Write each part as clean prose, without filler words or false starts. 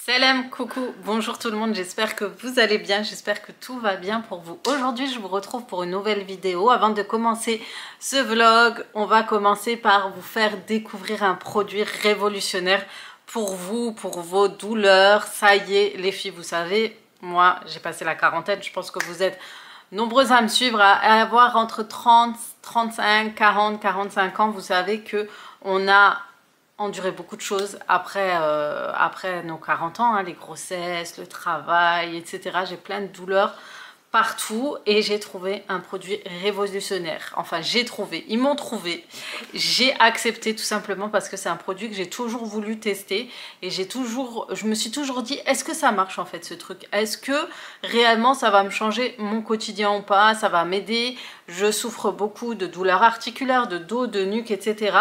Salam, coucou, bonjour tout le monde, j'espère que vous allez bien, j'espère que tout va bien pour vous. Aujourd'hui, je vous retrouve pour une nouvelle vidéo. Avant de commencer ce vlog, on va commencer par vous faire découvrir un produit révolutionnaire pour vous, pour vos douleurs. Ça y est, les filles, vous savez, moi, j'ai passé la quarantaine, je pense que vous êtes nombreuses à me suivre, à avoir entre 30, 35, 40, 45 ans. Vous savez que on a enduré beaucoup de choses après nos 40 ans, hein, les grossesses, le travail, etc. J'ai plein de douleurs partout et j'ai trouvé un produit révolutionnaire. Enfin, ils m'ont trouvé. J'ai accepté tout simplement parce que c'est un produit que j'ai toujours voulu tester et je me suis toujours dit, est-ce que ça marche en fait ce truc? Est-ce que réellement ça va me changer mon quotidien ou pas? Ça va m'aider? Je souffre beaucoup de douleurs articulaires, de dos, de nuque, etc.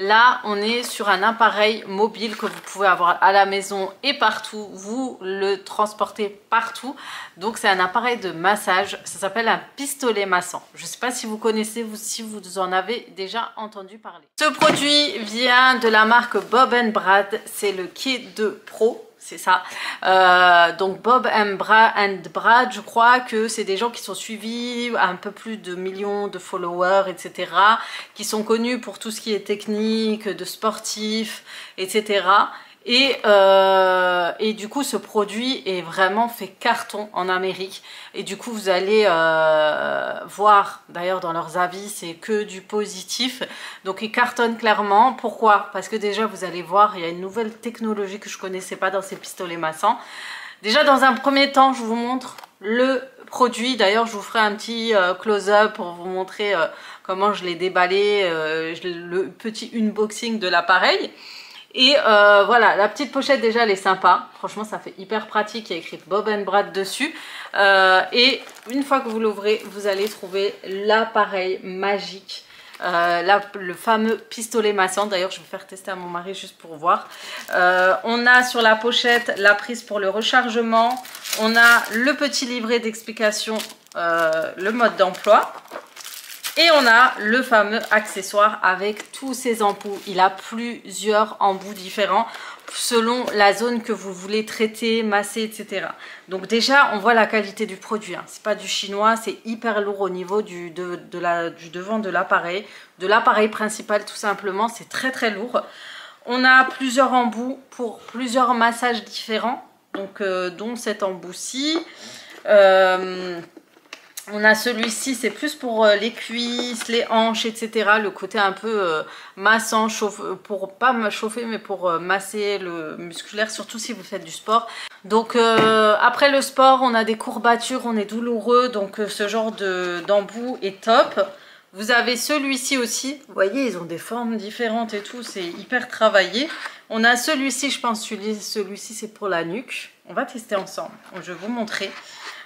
Là, on est sur un appareil mobile que vous pouvez avoir à la maison et partout. Vous le transportez partout. Donc, c'est un appareil de massage. Ça s'appelle un pistolet massant. Je ne sais pas si vous connaissez, si vous en avez déjà entendu parler. Ce produit vient de la marque Bob & Brad. C'est le Kit 2 Pro. C'est ça. Donc Bob & Brad, je crois que c'est des gens qui sont suivis, un peu plus de millions de followers, etc. Qui sont connus pour tout ce qui est technique, de sportifs, etc. Et du coup, ce produit est vraiment fait carton en Amérique. Et du coup, vous allez voir, d'ailleurs dans leurs avis, c'est que du positif. Donc, ils cartonnent clairement. Pourquoi? Parce que déjà, vous allez voir, il y a une nouvelle technologie que je ne connaissais pas dans ces pistolets massants. Déjà, dans un premier temps, je vous montre le produit. D'ailleurs, je vous ferai un petit close-up pour vous montrer comment je l'ai déballé, le petit unboxing de l'appareil. Et voilà, la petite pochette déjà elle est sympa, franchement ça fait hyper pratique, il y a écrit Bob & Brad dessus. Et une fois que vous l'ouvrez, vous allez trouver l'appareil magique, le fameux pistolet massant. D'ailleurs je vais faire tester à mon mari juste pour voir. On a sur la pochette la prise pour le rechargement, on a le petit livret d'explication, le mode d'emploi. Et on a le fameux accessoire avec tous ces embouts. Il a plusieurs embouts différents selon la zone que vous voulez traiter, masser, etc. Donc déjà, on voit la qualité du produit. Hein. C'est pas du chinois, c'est hyper lourd au niveau du devant de l'appareil principal tout simplement. C'est très très lourd. On a plusieurs embouts pour plusieurs massages différents, donc dont cet embout-ci. On a celui-ci, c'est plus pour les cuisses, les hanches, etc. Le côté un peu massant, pour pas me chauffer, mais pour masser le musculaire, surtout si vous faites du sport. Donc après le sport, on a des courbatures, on est douloureux, donc ce genre d'embout est top. Vous avez celui-ci aussi, vous voyez, ils ont des formes différentes et tout, c'est hyper travaillé. On a celui-ci, je pense, celui-ci c'est pour la nuque. On va tester ensemble, je vais vous montrer.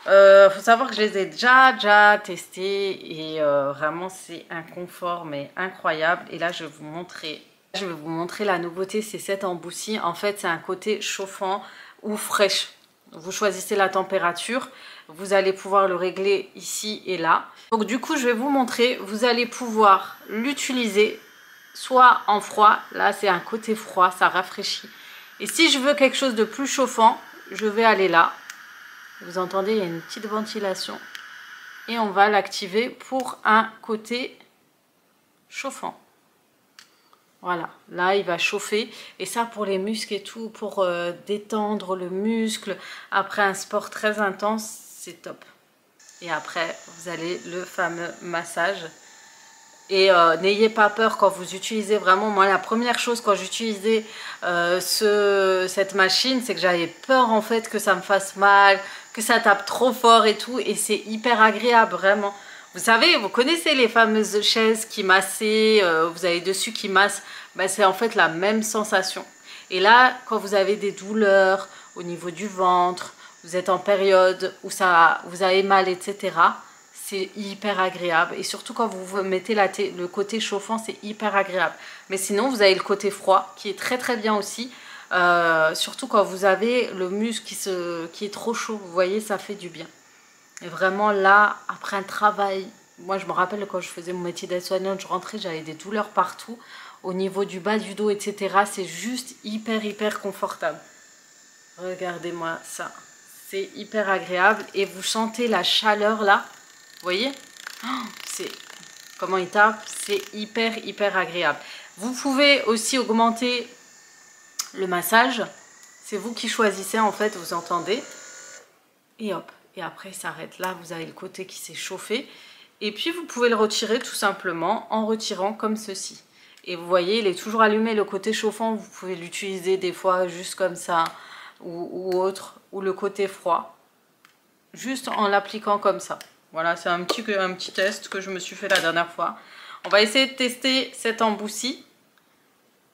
Faut savoir que je les ai déjà testés et vraiment c'est un confort mais incroyable. Et là je vais vous montrer la nouveauté, c'est cet embout-ci. En fait c'est un côté chauffant ou fraîche. Vous choisissez la température, vous allez pouvoir le régler ici et là. Donc du coup je vais vous montrer, vous allez pouvoir l'utiliser soit en froid, là c'est un côté froid, ça rafraîchit. Et si je veux quelque chose de plus chauffant, je vais aller là. Vous entendez, il y a une petite ventilation. Et on va l'activer pour un côté chauffant. Voilà, là il va chauffer. Et ça pour les muscles et tout, pour détendre le muscle. Après un sport très intense, c'est top. Et après, vous avez le fameux massage. Et n'ayez pas peur quand vous utilisez vraiment. Moi, la première chose quand j'utilisais cette machine, c'est que j'avais peur en fait que ça me fasse mal, que ça tape trop fort et tout. Et c'est hyper agréable, vraiment. Vous savez, vous connaissez les fameuses chaises qui massaient, vous avez dessus qui massent. Ben, c'est en fait la même sensation. Et là, quand vous avez des douleurs au niveau du ventre, vous êtes en période où vous avez mal, etc., c'est hyper agréable. Et surtout quand vous mettez le côté chauffant, c'est hyper agréable. Mais sinon, vous avez le côté froid qui est très très bien aussi. Surtout quand vous avez le muscle qui est trop chaud. Vous voyez, ça fait du bien. Et vraiment là, après un travail, moi je me rappelle quand je faisais mon métier d'aide-soignante, je rentrais, j'avais des douleurs partout. Au niveau du bas du dos, etc. C'est juste hyper confortable. Regardez-moi ça. C'est hyper agréable et vous sentez la chaleur là. Vous voyez? C'est comment il tape, c'est hyper agréable. Vous pouvez aussi augmenter le massage. C'est vous qui choisissez en fait, vous entendez. Et hop, et après il s'arrête. Là, vous avez le côté qui s'est chauffé. Et puis vous pouvez le retirer tout simplement en retirant comme ceci. Et vous voyez, il est toujours allumé, le côté chauffant, vous pouvez l'utiliser des fois juste comme ça ou autre, ou le côté froid, juste en l'appliquant comme ça. Voilà, c'est un petit test que je me suis fait la dernière fois. On va essayer de tester cet embout-ci.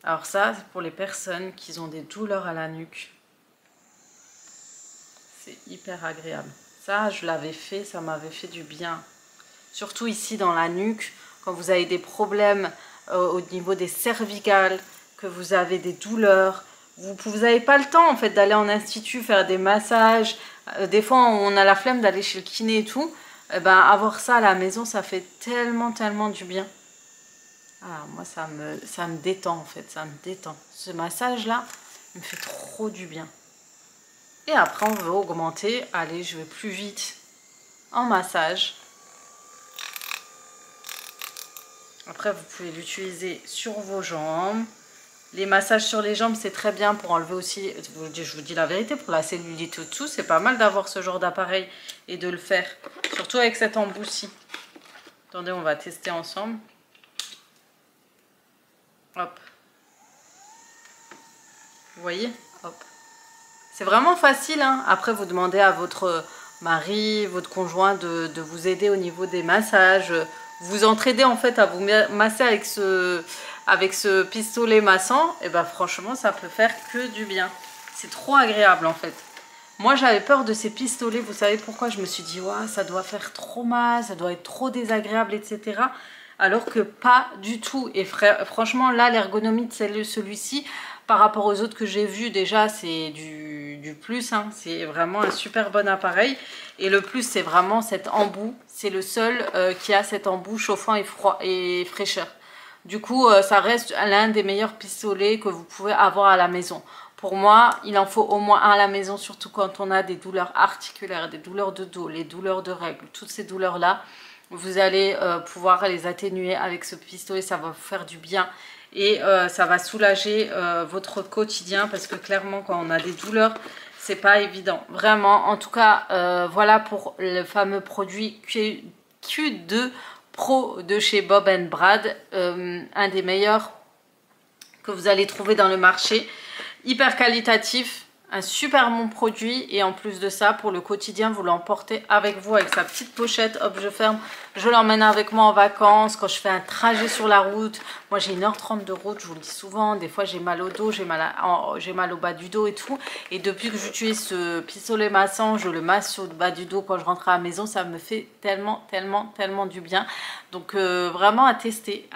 Alors ça, c'est pour les personnes qui ont des douleurs à la nuque. C'est hyper agréable. Ça, je l'avais fait, ça m'avait fait du bien. Surtout ici dans la nuque, quand vous avez des problèmes au niveau des cervicales, que vous avez des douleurs, vous n'avez pas le temps en fait d'aller en institut faire des massages. Des fois on a la flemme d'aller chez le kiné et tout. Ben, avoir ça à la maison, ça fait tellement du bien. Ah, moi ça me détend en fait, ça me détend. Ce massage là, il me fait trop du bien. Et après on veut augmenter, allez je vais plus vite en massage. Après, vous pouvez l'utiliser sur vos jambes. Les massages sur les jambes, c'est très bien pour enlever aussi, je vous dis la vérité, pour la cellulite au-dessous, c'est pas mal d'avoir ce genre d'appareil et de le faire. Surtout avec cet embout-ci. Attendez, on va tester ensemble. Hop. Vous voyez? Hop. C'est vraiment facile, hein. Après, vous demandez à votre mari, votre conjoint de vous aider au niveau des massages. Vous entraidez en fait à vous masser avec ce pistolet massant, et ben franchement ça peut faire que du bien. C'est trop agréable en fait. Moi j'avais peur de ces pistolets, vous savez pourquoi? Je me suis dit ouais, ça doit faire trop mal, ça doit être trop désagréable, etc. Alors que pas du tout. Et franchement là l'ergonomie de celui-ci par rapport aux autres que j'ai vus, déjà c'est du plus, hein. C'est vraiment un super bon appareil. Et le plus c'est vraiment cet embout, c'est le seul qui a cet embout chauffant et froid et fraîcheur. Du coup ça reste l'un des meilleurs pistolets que vous pouvez avoir à la maison. Pour moi, il en faut au moins un à la maison, surtout quand on a des douleurs articulaires, des douleurs de dos, les douleurs de règles, toutes ces douleurs-là. Vous allez pouvoir les atténuer avec ce pistolet, ça va vous faire du bien. Et ça va soulager votre quotidien parce que clairement quand on a des douleurs, c'est pas évident. Vraiment, en tout cas, voilà pour le fameux produit Q2 Pro de chez Bob & Brad. Un des meilleurs que vous allez trouver dans le marché. Hyper qualitatif, un super bon produit. Et en plus de ça, pour le quotidien, vous l'emportez avec vous avec sa petite pochette. Hop, je ferme. Je l'emmène avec moi en vacances, quand je fais un trajet sur la route. Moi, j'ai 1h30 de route, je vous le dis souvent. Des fois, j'ai mal au dos, j'ai mal au bas du dos et tout. Et depuis que j'utilise ce pistolet massant, je le masse sur le bas du dos quand je rentre à la maison. Ça me fait tellement du bien. Donc, vraiment à tester.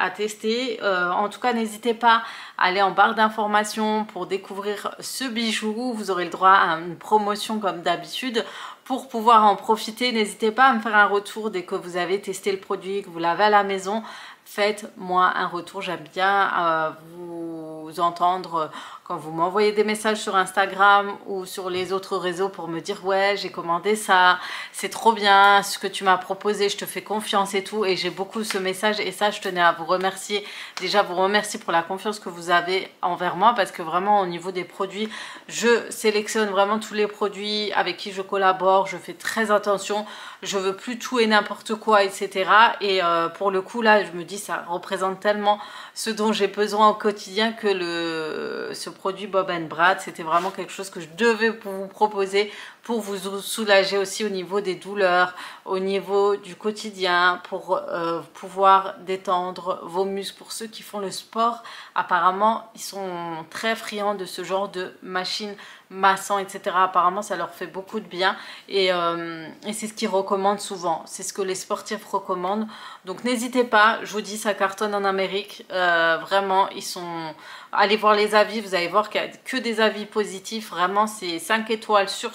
En tout cas, n'hésitez pas à aller en barre d'informations pour découvrir ce bijou. Vous aurez le droit à une promotion comme d'habitude. Pour pouvoir en profiter, n'hésitez pas à me faire un retour dès que vous avez testé le produit, que vous l'avez à la maison. Faites-moi un retour, j'aime bien vous entendre quand vous m'envoyez des messages sur Instagram ou sur les autres réseaux pour me dire ouais j'ai commandé ça, c'est trop bien ce que tu m'as proposé, je te fais confiance et tout. Et j'ai beaucoup ce message et ça je tenais à vous remercier. Déjà vous remercier pour la confiance que vous avez envers moi parce que vraiment au niveau des produits, je sélectionne vraiment tous les produits avec qui je collabore, je fais très attention, je veux plus tout et n'importe quoi, etc. Et pour le coup là je me dis ça représente tellement ce dont j'ai besoin au quotidien que ce produit Bob & Brad, c'était vraiment quelque chose que je devais vous proposer pour vous soulager aussi au niveau des douleurs, au niveau du quotidien, pour pouvoir détendre vos muscles. Pour ceux qui font le sport, apparemment, ils sont très friands de ce genre de machines massant, etc. Apparemment, ça leur fait beaucoup de bien et c'est ce qu'ils recommandent souvent. C'est ce que les sportifs recommandent. Donc, n'hésitez pas. Je vous dis, ça cartonne en Amérique. Vraiment, ils sont... Allez voir les avis, vous allez voir qu'il n'y a que des avis positifs. Vraiment, c'est 5 étoiles sur.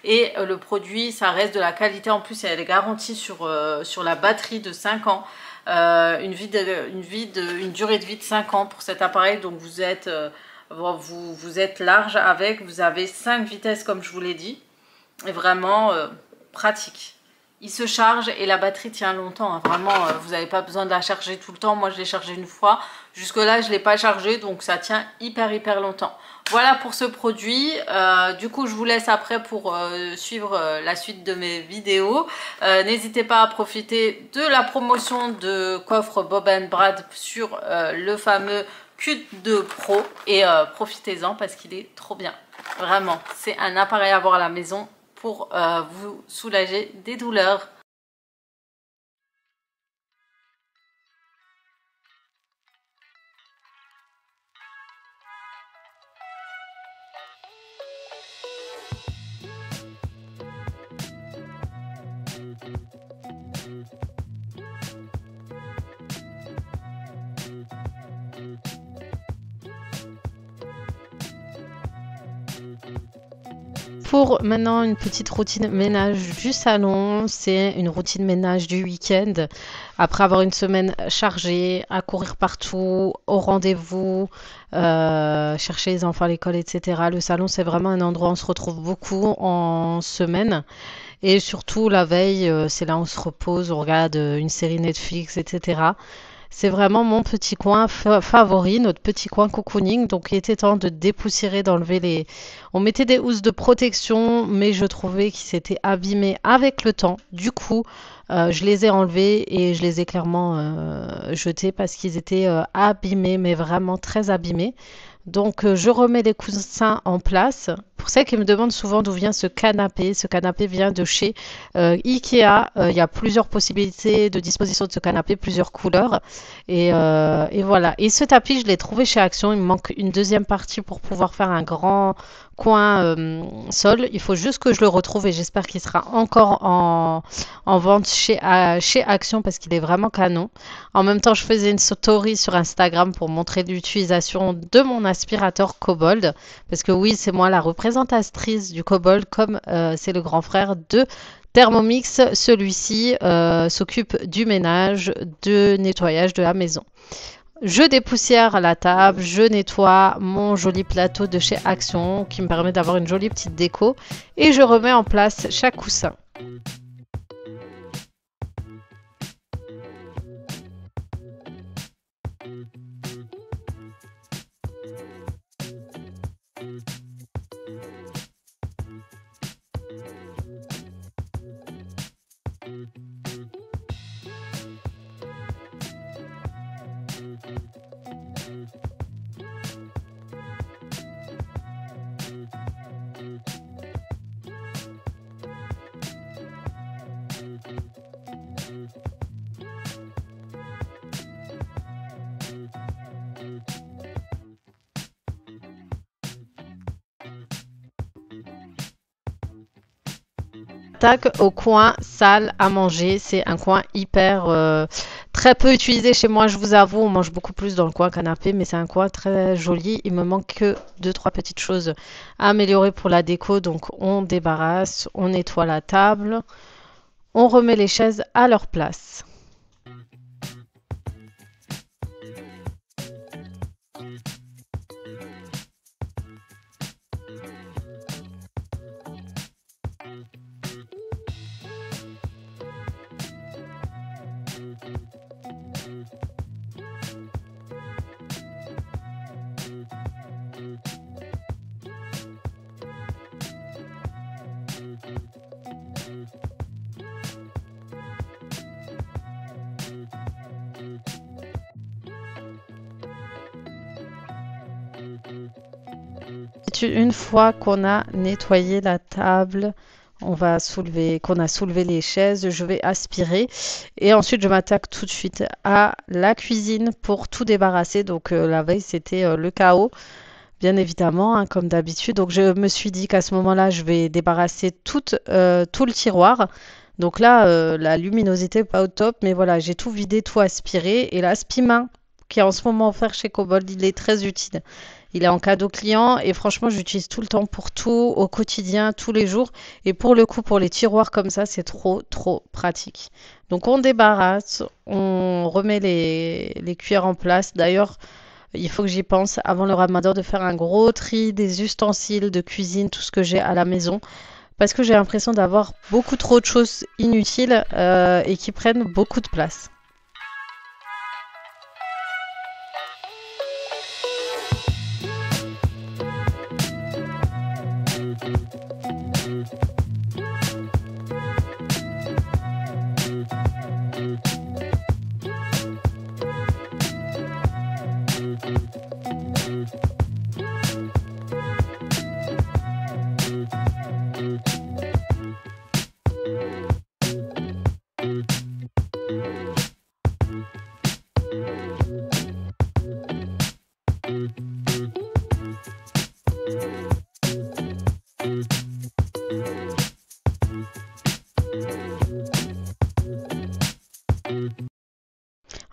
Et le produit, ça reste de la qualité. En plus, il y a des garanties sur la batterie de 5 ans. Une durée de vie de 5 ans pour cet appareil. Donc, vous êtes vous êtes large avec, vous avez 5 vitesses comme je vous l'ai dit, et vraiment pratique. Il se charge et la batterie tient longtemps, hein. Vraiment, vous n'avez pas besoin de la charger tout le temps. Moi, je l'ai chargé une fois. Jusque là, je ne l'ai pas chargé, donc ça tient hyper longtemps. Voilà pour ce produit. Du coup, je vous laisse après pour suivre la suite de mes vidéos. N'hésitez pas à profiter de la promotion de coffre Bob & Brad sur le fameux Q2 Pro. Et profitez-en parce qu'il est trop bien. Vraiment, c'est un appareil à avoir à la maison pour vous soulager des douleurs. Pour maintenant une petite routine ménage du salon, c'est une routine ménage du week-end. Après avoir une semaine chargée, à courir partout, au rendez-vous, chercher les enfants à l'école, etc. Le salon, c'est vraiment un endroit où on se retrouve beaucoup en semaine. Et surtout la veille, c'est là où on se repose, on regarde une série Netflix, etc. C'est vraiment mon petit coin favori, notre petit coin cocooning. Donc, il était temps de dépoussiérer, d'enlever les... On mettait des housses de protection, mais je trouvais qu'ils s'étaient abîmés avec le temps. Du coup, je les ai enlevés et je les ai clairement jetés parce qu'ils étaient abîmés, mais vraiment très abîmés. Donc, je remets les coussins en place. Pour celles qui me demandent souvent d'où vient ce canapé vient de chez Ikea. Il y a plusieurs possibilités de disposition de ce canapé, plusieurs couleurs. Et voilà. Et ce tapis, je l'ai trouvé chez Action. Il me manque une deuxième partie pour pouvoir faire un grand coin sol. Il faut juste que je le retrouve et j'espère qu'il sera encore en vente chez Action parce qu'il est vraiment canon. En même temps, je faisais une story sur Instagram pour montrer l'utilisation de mon aspirateur Kobold. Parce que oui, c'est moi la représentatrice du Kobold comme c'est le grand frère de Thermomix. Celui-ci s'occupe du ménage, de nettoyage de la maison. Je dépoussière la table, je nettoie mon joli plateau de chez Action qui me permet d'avoir une jolie petite déco et je remets en place chaque coussin. Au coin salle à manger, c'est un coin hyper très peu utilisé chez moi, je vous avoue. On mange beaucoup plus dans le coin canapé, mais c'est un coin très joli. Il me manque que 2-3 petites choses à améliorer pour la déco, donc on débarrasse, on nettoie la table, on remet les chaises à leur place. Une fois qu'on a nettoyé la table, on va soulever, qu'on a soulevé les chaises, je vais aspirer et ensuite je m'attaque tout de suite à la cuisine pour tout débarrasser. Donc la veille c'était le chaos, bien évidemment, hein, comme d'habitude. Donc je me suis dit qu'à ce moment-là, je vais débarrasser tout le tiroir. Donc là, la luminosité pas au top, mais voilà, j'ai tout vidé, tout aspiré. Et l'aspi-main qui est en ce moment offert chez Kobold, il est très utile. Il est en cadeau client et franchement, j'utilise tout le temps pour tout, au quotidien, tous les jours. Et pour le coup, pour les tiroirs comme ça, c'est trop pratique. Donc on débarrasse, on remet les cuillères en place. D'ailleurs, il faut que j'y pense avant le ramadan de faire un gros tri des ustensiles de cuisine, tout ce que j'ai à la maison, parce que j'ai l'impression d'avoir beaucoup trop de choses inutiles et qui prennent beaucoup de place.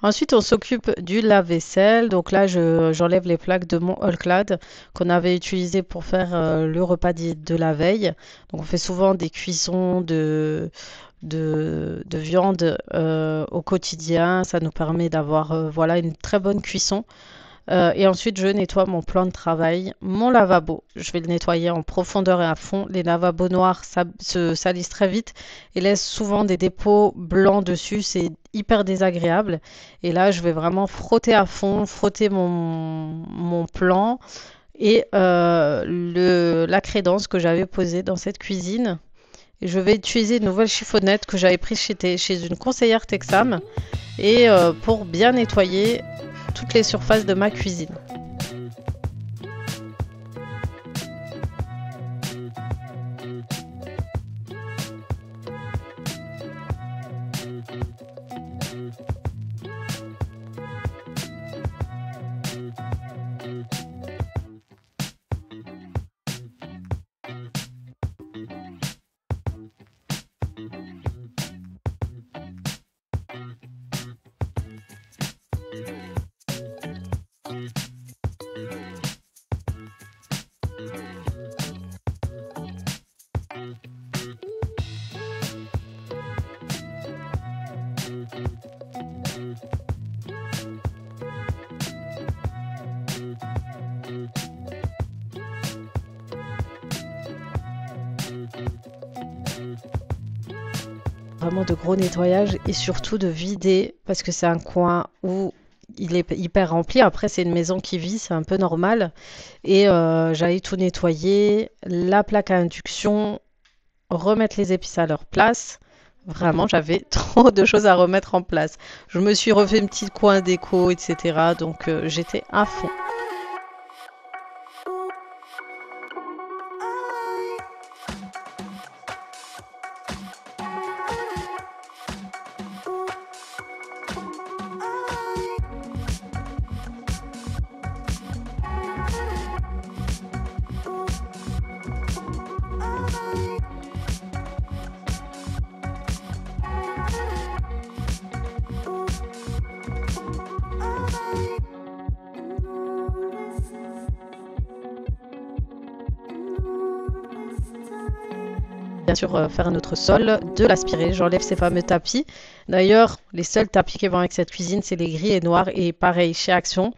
Ensuite, on s'occupe du lave-vaisselle. Donc là, j'enlève les plaques de mon All-Clad qu'on avait utilisé pour faire le repas de la veille. Donc on fait souvent des cuissons de viande au quotidien. Ça nous permet d'avoir voilà, une très bonne cuisson. Et ensuite, je nettoie mon plan de travail, mon lavabo. Je vais le nettoyer en profondeur et à fond. Les lavabos noirs se salissent très vite et laissent souvent des dépôts blancs dessus. C'est hyper désagréable. Et là, je vais vraiment frotter à fond, frotter mon plan et la crédence que j'avais posée dans cette cuisine. Et je vais utiliser une nouvelle chiffonnette que j'avais prise chez une conseillère Texam et pour bien nettoyer toutes les surfaces de ma cuisine. Vraiment de gros nettoyage et surtout de vider parce que c'est un coin où il est hyper rempli. Après, c'est une maison qui vit, c'est un peu normal. Et j'allais tout nettoyer, la plaque à induction, remettre les épices à leur place. Vraiment, j'avais trop de choses à remettre en place. Je me suis refait un petit coin déco, etc. Donc j'étais à fond. Bien sûr, faire notre sol, de l'aspirer. J'enlève ces fameux tapis. D'ailleurs, les seuls tapis qui vont avec cette cuisine, c'est les gris et noirs. Et pareil, chez Action,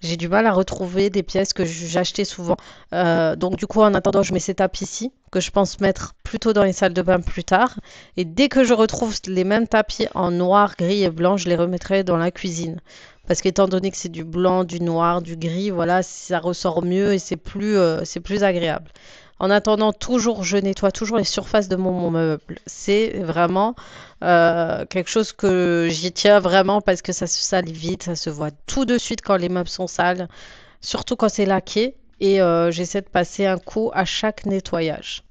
j'ai du mal à retrouver des pièces que j'achetais souvent. Donc du coup, en attendant, je mets ces tapis-ci, que je pense mettre plutôt dans les salles de bain plus tard. Et dès que je retrouve les mêmes tapis en noir, gris et blanc, je les remettrai dans la cuisine. Parce qu'étant donné que c'est du blanc, du noir, du gris, voilà, ça ressort mieux et c'est plus agréable. En attendant, toujours, je nettoie toujours les surfaces de mon meuble. C'est vraiment quelque chose que j'y tiens vraiment parce que ça se salit vite, ça se voit tout de suite quand les meubles sont sales, surtout quand c'est laqué. Et j'essaie de passer un coup à chaque nettoyage.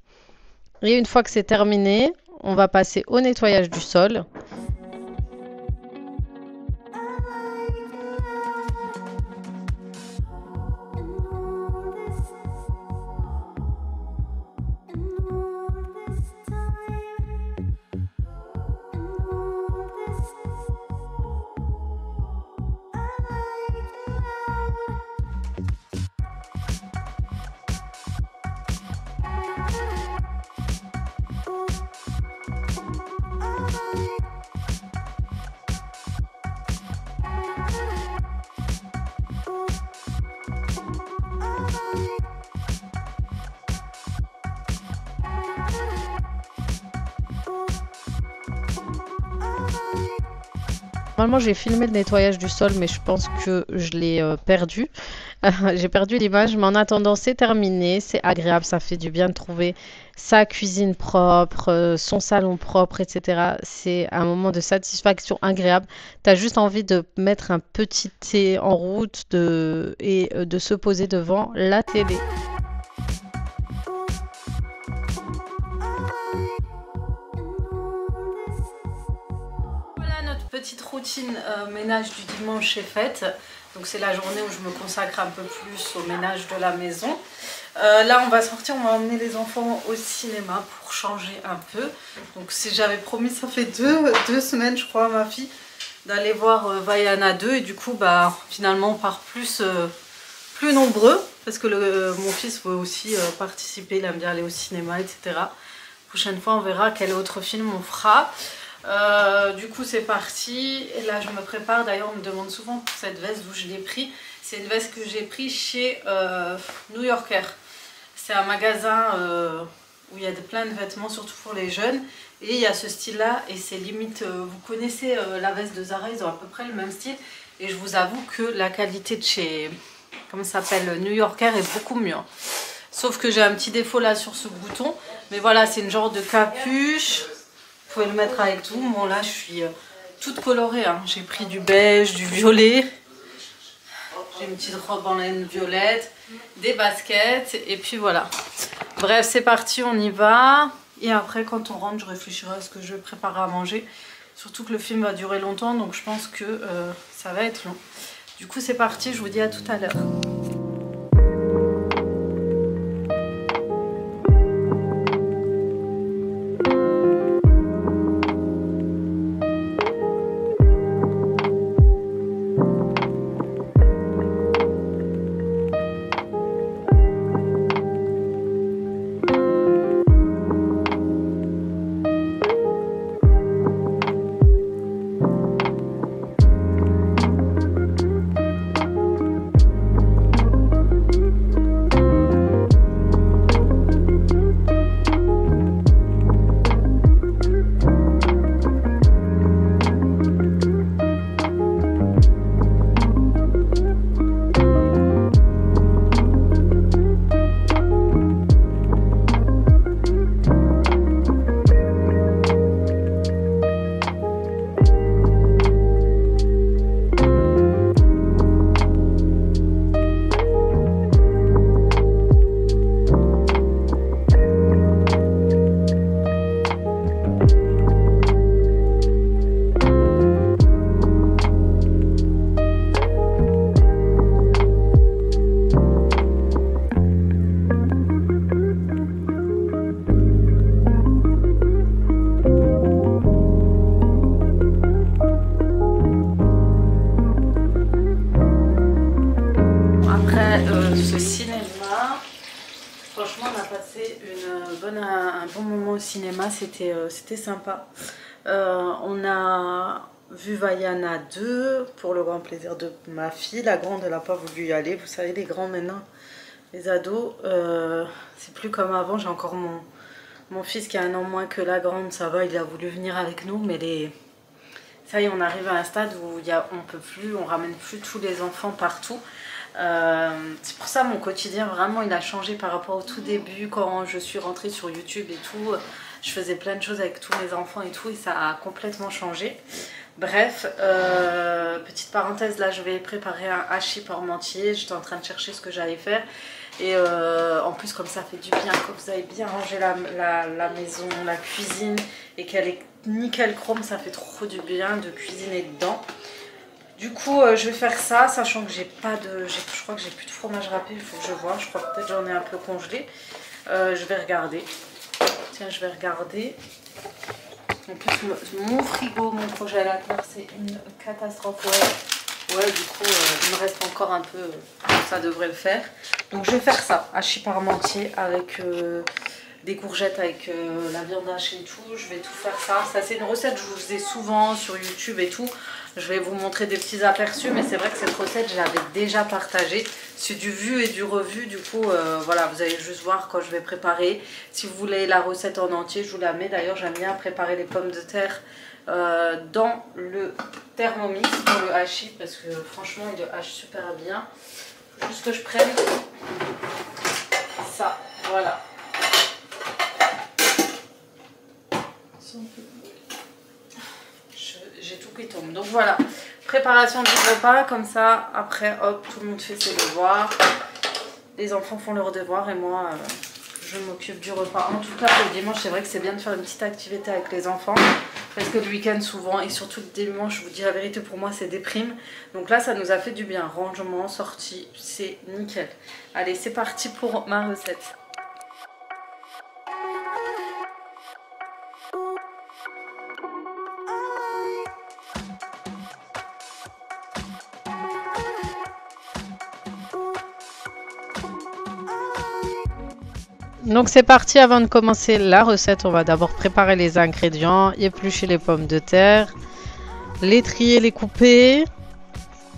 Et une fois que c'est terminé, on va passer au nettoyage du sol. Normalement, j'ai filmé le nettoyage du sol, mais je pense que je l'ai perdu. J'ai perdu l'image, mais en attendant, c'est terminé. C'est agréable, ça fait du bien de trouver sa cuisine propre, son salon propre, etc. C'est un moment de satisfaction agréable. Tu as juste envie de mettre un petit thé en route et de se poser devant la télé. Voilà, notre petite routine ménage du dimanche est faite. Donc c'est la journée où je me consacre un peu plus au ménage de la maison. Là on va sortir, on va emmener les enfants au cinéma pour changer un peu. Donc si j'avais promis, ça fait deux semaines je crois à ma fille d'aller voir Vaiana 2 et du coup bah finalement on part plus nombreux parce que mon fils veut aussi participer, il aime bien aller au cinéma, etc. Prochaine fois on verra quel autre film on fera. Du coup c'est parti et là je me prépare. D'ailleurs on me demande souvent pour cette veste d'où je l'ai pris. C'est une veste que j'ai pris chez New Yorker. C'est un magasin où il y a plein de vêtements surtout pour les jeunes et il y a ce style là et c'est limite, vous connaissez la veste de Zara, ils ont à peu près le même style et je vous avoue que la qualité de chez, comment ça s'appelle, New Yorker est beaucoup mieux. Sauf que j'ai un petit défaut là sur ce bouton, mais voilà c'est une genre de capuche. Vous pouvez le mettre avec tout. Bon là je suis toute colorée, hein. J'ai pris du beige, du violet. J'ai une petite robe en laine violette, des baskets et puis voilà. Bref c'est parti, on y va. Et après quand on rentre je réfléchirai à ce que je vais préparer à manger. Surtout que le film va durer longtemps donc je pense que ça va être long. Du coup c'est parti, je vous dis à tout à l'heure. Ce cinéma, franchement on a passé un bon moment au cinéma, c'était sympa. On a vu Vaiana 2 pour le grand plaisir de ma fille. La grande elle n'a pas voulu y aller, vous savez les grands maintenant, les ados, c'est plus comme avant. J'ai encore mon fils qui a un an moins que la grande, ça va, il a voulu venir avec nous, mais ça y est on arrive à un stade où on peut plus, on ramène plus tous les enfants partout. C'est pour ça mon quotidien vraiment il a changé par rapport au tout début quand je suis rentrée sur YouTube et tout. Je faisais plein de choses avec tous mes enfants et tout et ça a complètement changé. Bref, petite parenthèse, là je vais préparer un hachis parmentier. J'étais en train de chercher ce que j'allais faire et en plus comme ça fait du bien, quand vous avez bien rangé la maison, la cuisine et qu'elle est nickel chrome, ça fait trop du bien de cuisiner dedans. Du coup je vais faire ça, sachant que j'ai pas de, je crois que j'ai plus de fromage râpé, il faut que je vois, je crois que peut-être j'en ai un peu congelé. Je vais regarder, tiens je vais regarder. En plus mon frigo, mon congélateur c'est une catastrophe. Ouais du coup il me reste encore un peu, ça devrait le faire. Donc je vais faire ça, hachis parmentier avec des courgettes avec la viande hachée et tout. Je vais tout faire ça. Ça c'est une recette que je vous faisais souvent sur YouTube et tout. Je vais vous montrer des petits aperçus, mais c'est vrai que cette recette je l'avais déjà partagée. C'est du vu et du revu, du coup voilà, vous allez juste voir quand je vais préparer. Si vous voulez la recette en entier, je vous la mets. D'ailleurs j'aime bien préparer les pommes de terre dans le Thermomix pour le hachis, parce que franchement il le hache super bien. Juste que je prenne ça, voilà. J'ai tout qui tombe. Donc voilà, préparation du repas, comme ça, après hop, tout le monde fait ses devoirs. Les enfants font leurs devoirs et moi, je m'occupe du repas. En tout cas, le dimanche, c'est vrai que c'est bien de faire une petite activité avec les enfants. Parce que le week-end, souvent, et surtout le dimanche, je vous dis la vérité, pour moi, c'est déprime. Donc là, ça nous a fait du bien. Rangement, sortie, c'est nickel. Allez, c'est parti pour ma recette. Donc c'est parti, avant de commencer la recette, on va d'abord préparer les ingrédients, éplucher les pommes de terre, les trier, les couper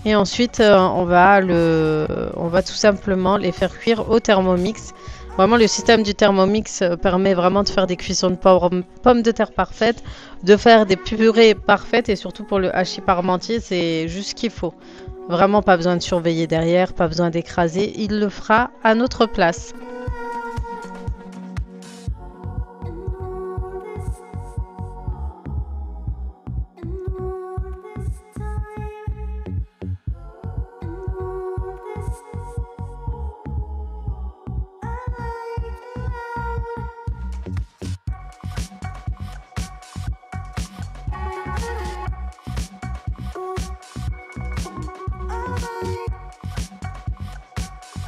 et ensuite on va tout simplement les faire cuire au Thermomix. Vraiment le système du Thermomix permet vraiment de faire des cuissons de pommes de terre parfaites, de faire des purées parfaites et surtout pour le hachis parmentier c'est juste ce qu'il faut. Vraiment pas besoin de surveiller derrière, pas besoin d'écraser, il le fera à notre place.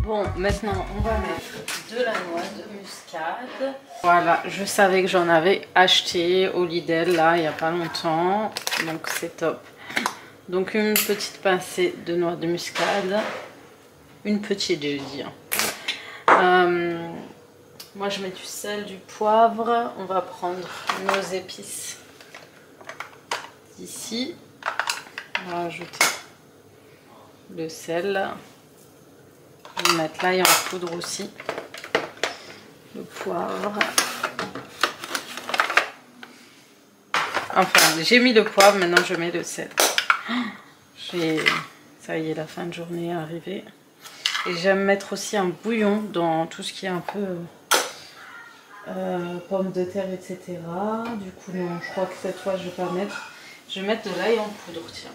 Bon, maintenant on va mettre de la noix de muscade. Voilà, je savais que j'en avais acheté au Lidl là il n'y a pas longtemps, donc c'est top. Donc une petite pincée de noix de muscade, une petite j'ai dit. Moi je mets du sel, du poivre, on va prendre nos épices ici. On va rajouter le sel. Je vais mettre l'ail en poudre aussi, le poivre. Enfin, j'ai mis le poivre, maintenant je mets le sel. Ça y est, la fin de journée est arrivée. Et j'aime mettre aussi un bouillon dans tout ce qui est un peu pommes de terre, etc. Du coup, non, je crois que cette fois je vais pas mettre. Je vais mettre de l'ail en poudre, tiens.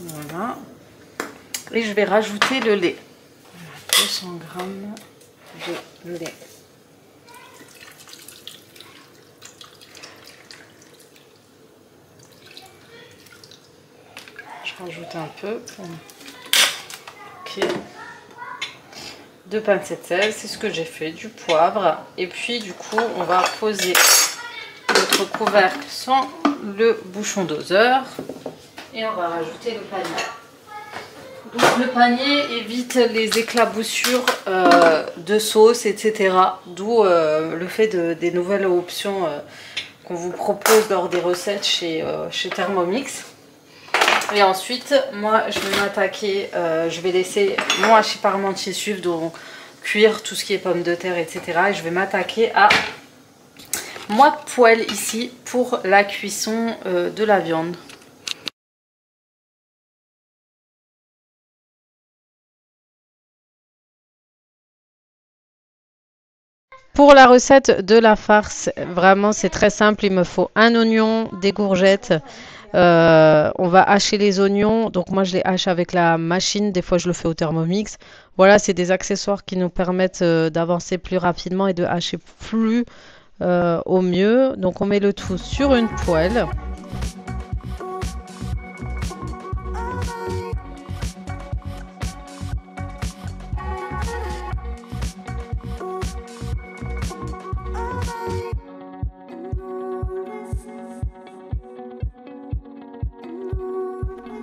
Voilà. Et je vais rajouter le lait. 200 g de lait. Je rajoute un peu. Ok. 2 pincées de sel, c'est ce que j'ai fait, du poivre. Et puis du coup, on va poser notre couvercle sans le bouchon doseur. Et on va rajouter le panier. Donc le panier évite les éclaboussures de sauce, etc. D'où le fait des nouvelles options qu'on vous propose lors des recettes chez Thermomix. Et ensuite, moi je vais m'attaquer, je vais laisser mon hachis parmentier suivre, donc cuire tout ce qui est pommes de terre, etc. Et je vais m'attaquer à moi poêle ici pour la cuisson de la viande. Pour la recette de la farce, vraiment c'est très simple, il me faut un oignon, des courgettes, on va hacher les oignons, donc moi je les hache avec la machine, des fois je le fais au Thermomix. Voilà, c'est des accessoires qui nous permettent d'avancer plus rapidement et de hacher plus au mieux. Donc on met le tout sur une poêle.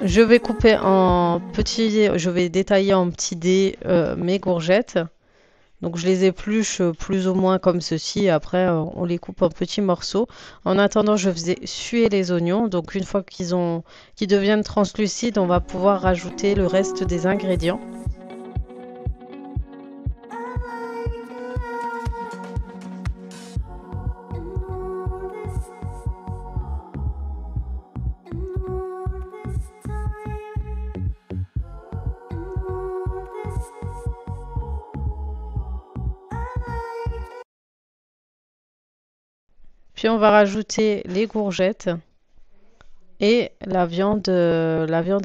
Je vais couper en petits, je vais détailler en petits dés mes courgettes. Donc je les épluche plus ou moins comme ceci. Après, on les coupe en petits morceaux. En attendant, je faisais suer les oignons. Donc une fois qu'ils deviennent translucides, on va pouvoir rajouter le reste des ingrédients. Puis on va rajouter les courgettes et la viande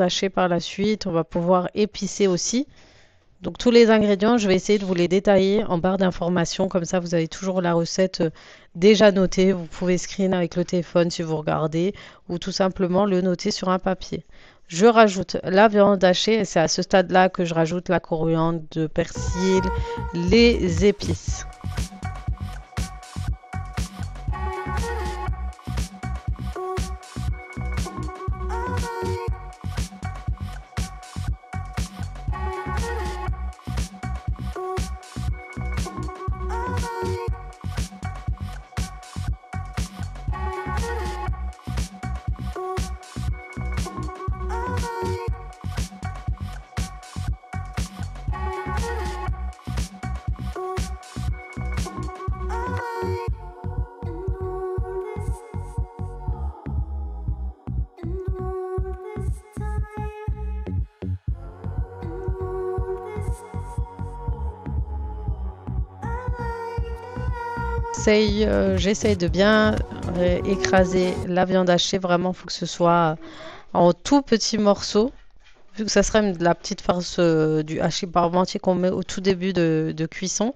hachée par la suite. On va pouvoir épicer aussi. Donc tous les ingrédients, je vais essayer de vous les détailler en barre d'informations. Comme ça, vous avez toujours la recette déjà notée. Vous pouvez screen avec le téléphone si vous regardez ou tout simplement le noter sur un papier. Je rajoute la viande hachée et c'est à ce stade-là que je rajoute la coriandre, de persil, les épices. J'essaye de bien écraser la viande hachée. Vraiment, il faut que ce soit en tout petits morceaux. Vu que ça serait de la petite farce du hachis parmentier qu'on met au tout début de cuisson.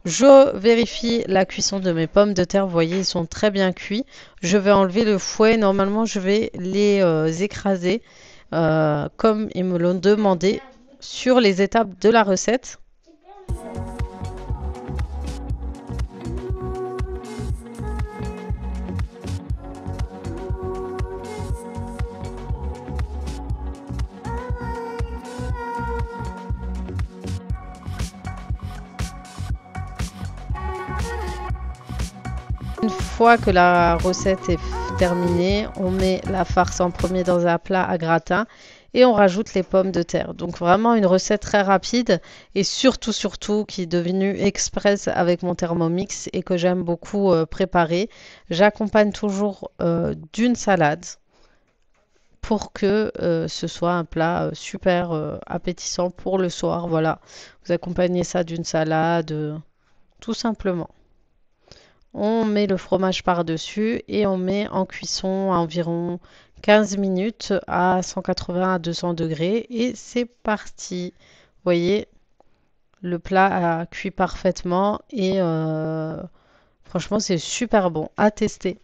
Je vérifie la cuisson de mes pommes de terre. Vous voyez, ils sont très bien cuits. Je vais enlever le fouet. Normalement, je vais les écraser comme ils me l'ont demandé sur les étapes de la recette. Une fois que la recette est terminée, on met la farce en premier dans un plat à gratin et on rajoute les pommes de terre. Donc vraiment une recette très rapide et surtout qui est devenue express avec mon Thermomix et que j'aime beaucoup préparer. J'accompagne toujours d'une salade pour que ce soit un plat super appétissant pour le soir. Voilà, vous accompagnez ça d'une salade, tout simplement. On met le fromage par-dessus et on met en cuisson à environ 15 minutes à 180 à 200 degrés et c'est parti. Vous voyez, le plat a cuit parfaitement et franchement c'est super bon à tester.